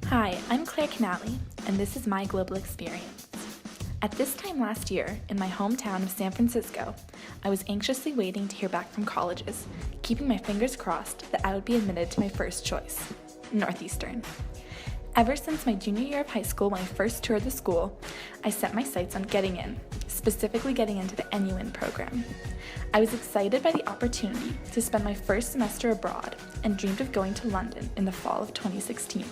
Hi, I'm Clare Kanaley, and this is my global experience. At this time last year, in my hometown of San Francisco, I was anxiously waiting to hear back from colleges, keeping my fingers crossed that I would be admitted to my first choice, Northeastern. Ever since my junior year of high school when I first toured the school, I set my sights on getting in, specifically getting into the NUN program. I was excited by the opportunity to spend my first semester abroad and dreamed of going to London in the fall of 2016.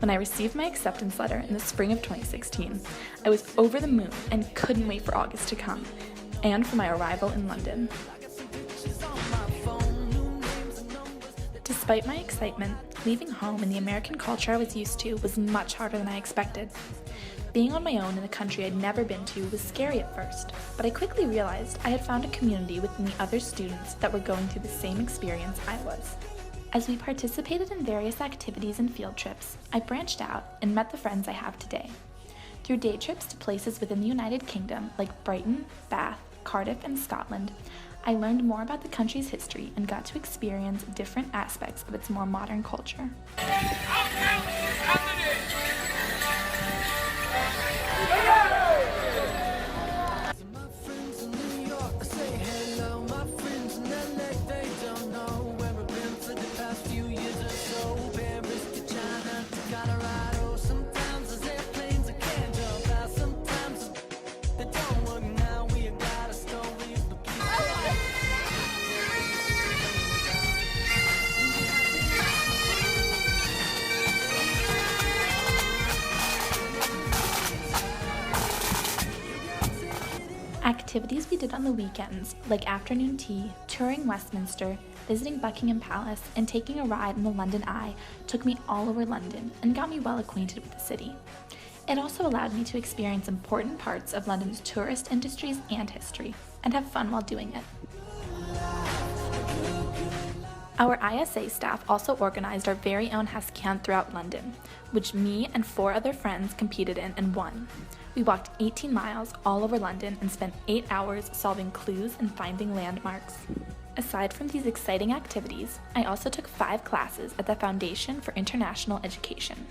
When I received my acceptance letter in the spring of 2016, I was over the moon and couldn't wait for August to come, and for my arrival in London. Despite my excitement, leaving home and the American culture I was used to was much harder than I expected. Being on my own in a country I'd never been to was scary at first, but I quickly realized I had found a community within the other students that were going through the same experience I was. As we participated in various activities and field trips, I branched out and met the friends I have today. Through day trips to places within the United Kingdom like Brighton, Bath, Cardiff, and Scotland, I learned more about the country's history and got to experience different aspects of its more modern culture. Activities we did on the weekends, like afternoon tea, touring Westminster, visiting Buckingham Palace, and taking a ride in the London Eye, took me all over London and got me well acquainted with the city. It also allowed me to experience important parts of London's tourist industries and history, and have fun while doing it. Our ISA staff also organized our very own Hescan throughout London, which me and 4 other friends competed in and won. We walked 18 miles all over London and spent 8 hours solving clues and finding landmarks. Aside from these exciting activities, I also took 5 classes at the Foundation for International Education.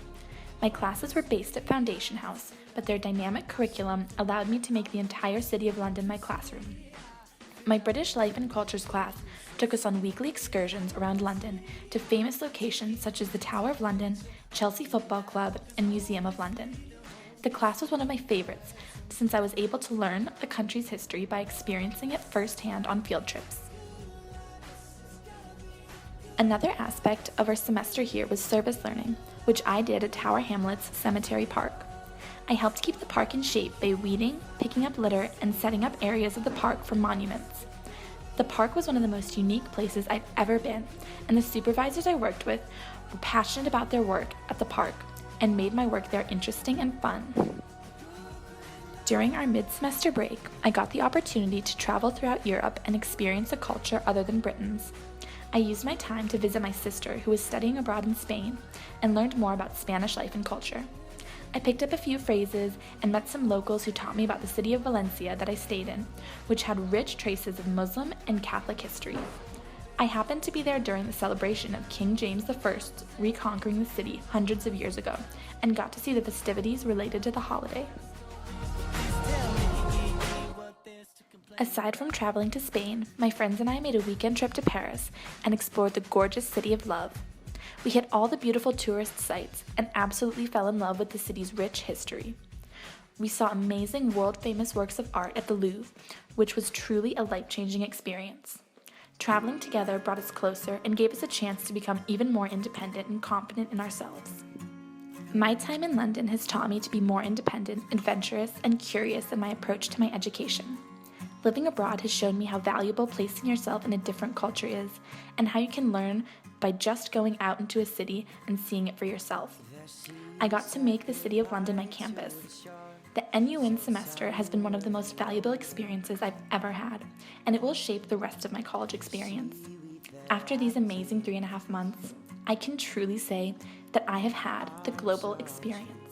My classes were based at Foundation House, but their dynamic curriculum allowed me to make the entire city of London my classroom. My British Life and Cultures class took us on weekly excursions around London to famous locations such as the Tower of London, Chelsea Football Club, and Museum of London. The class was one of my favorites since I was able to learn the country's history by experiencing it firsthand on field trips. Another aspect of our semester here was service learning, which I did at Tower Hamlets Cemetery Park. I helped keep the park in shape by weeding, picking up litter, and setting up areas of the park for monuments. The park was one of the most unique places I've ever been, and the supervisors I worked with were passionate about their work at the park and made my work there interesting and fun. During our mid-semester break, I got the opportunity to travel throughout Europe and experience a culture other than Britain's. I used my time to visit my sister who was studying abroad in Spain and learned more about Spanish life and culture. I picked up a few phrases and met some locals who taught me about the city of Valencia that I stayed in, which had rich traces of Muslim and Catholic history. I happened to be there during the celebration of King James I reconquering the city hundreds of years ago, and got to see the festivities related to the holiday. Aside from traveling to Spain, my friends and I made a weekend trip to Paris and explored the gorgeous City of Love. We hit all the beautiful tourist sites and absolutely fell in love with the city's rich history. We saw amazing world-famous works of art at the Louvre, which was truly a life-changing experience. Traveling together brought us closer and gave us a chance to become even more independent and confident in ourselves. My time in London has taught me to be more independent, adventurous, and curious in my approach to my education. Living abroad has shown me how valuable placing yourself in a different culture is, and how you can learn by just going out into a city and seeing it for yourself. I got to make the City of London my campus. The NUN semester has been one of the most valuable experiences I've ever had, and it will shape the rest of my college experience. After these amazing 3.5 months, I can truly say that I have had the global experience.